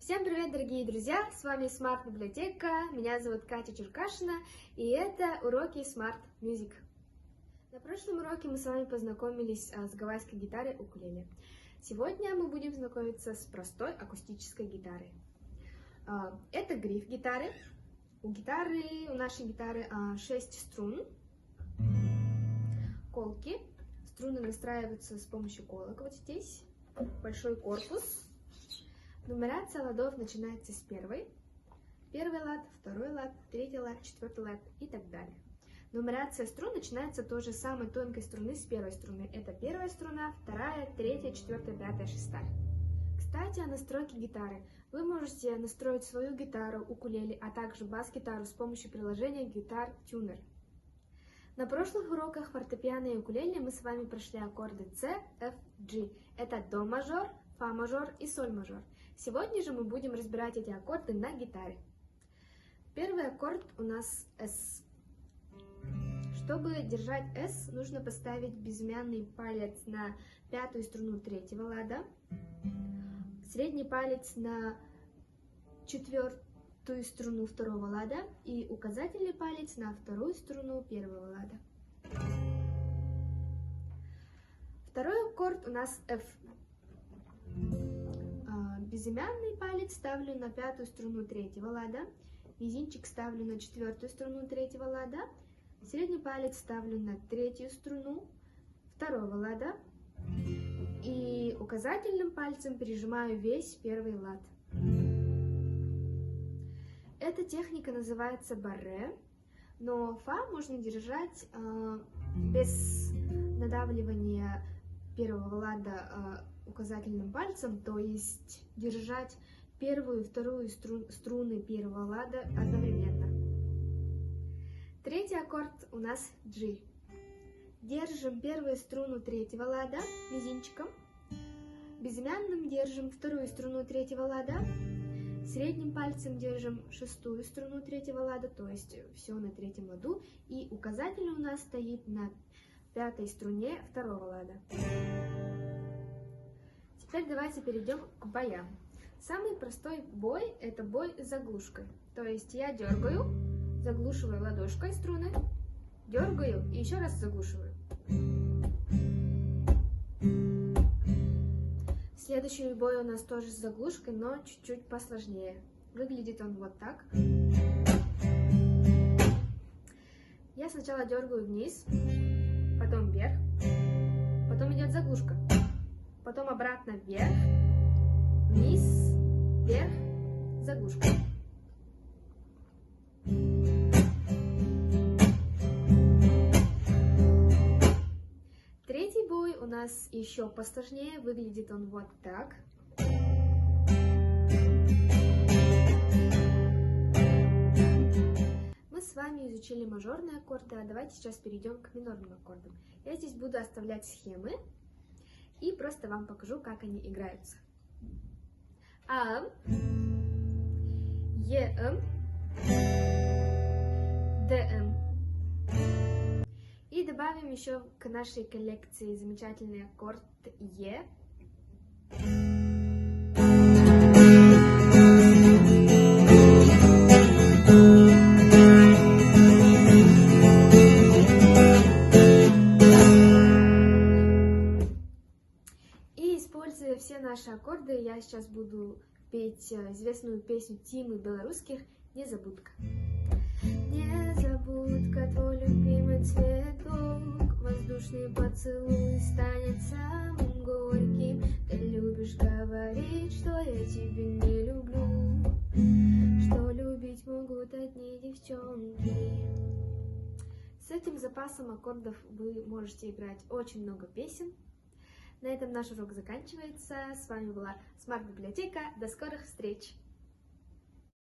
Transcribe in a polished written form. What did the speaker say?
Всем привет, дорогие друзья! С вами Smart Библиотека, меня зовут Катя Черкашина, и это уроки Smart Music. На прошлом уроке мы с вами познакомились с гавайской гитарой укулеле. Сегодня мы будем знакомиться с простой акустической гитарой. Это гриф гитары. У нашей гитары 6 струн, колки. Струны настраиваются с помощью колок вот здесь. Большой корпус. Нумерация ладов начинается с первой. Первый лад, второй лад, третий лад, четвертый лад и так далее. Нумерация струн начинается тоже с самой тонкой струны, с первой струны. Это первая струна, вторая, третья, четвертая, пятая, шестая. Кстати, о настройке гитары. Вы можете настроить свою гитару, укулеле, а также бас-гитару с помощью приложения Guitar Tuner. На прошлых уроках фортепиано и укулеле мы с вами прошли аккорды C, F, G. Это до мажор, фа мажор и соль мажор. Сегодня же мы будем разбирать эти аккорды на гитаре. Первый аккорд у нас S. Чтобы держать S, нужно поставить безымянный палец на пятую струну третьего лада, средний палец на четвертую струну второго лада и указательный палец на вторую струну первого лада. Второй аккорд у нас F. Безымянный палец ставлю на пятую струну третьего лада, мизинчик ставлю на четвертую струну третьего лада, средний палец ставлю на третью струну второго лада и указательным пальцем прижимаю весь первый лад. Эта техника называется барре, но фа можно держать без надавливания первого лада указательным пальцем, то есть держать первую и вторую струны первого лада одновременно. Третий аккорд у нас G. Держим первую струну третьего лада мизинчиком, безымянным держим вторую струну третьего лада, средним пальцем держим шестую струну третьего лада, то есть все на третьем ладу, и указательный у нас стоит на пятой струне второго лада. Теперь давайте перейдем к боям. Самый простой бой – это бой с заглушкой. То есть я дергаю, заглушиваю ладошкой струны, дергаю и еще раз заглушиваю. Следующий бой у нас тоже с заглушкой, но чуть-чуть посложнее. Выглядит он вот так. Я сначала дергаю вниз, потом вверх, потом идет заглушка. Потом обратно вверх, вниз, вверх, заглушка. Третий бой у нас еще посложнее, выглядит он вот так. Мы с вами изучили мажорные аккорды, а давайте сейчас перейдем к минорным аккордам. Я здесь буду оставлять схемы и просто вам покажу, как они играются. АМ, ЕМ, ДМ. И добавим еще к нашей коллекции замечательный аккорд Е. Используя все наши аккорды, я сейчас буду петь известную песню Тимы Белорусских «Незабудка». Незабудка, твой любимый цветок, воздушный поцелуй станет самым горьким. Ты любишь говорить, что я тебя не люблю, что любить могут одни девчонки. С этим запасом аккордов вы можете играть очень много песен. На этом наш урок заканчивается. С вами была Smart Библиотека. До скорых встреч!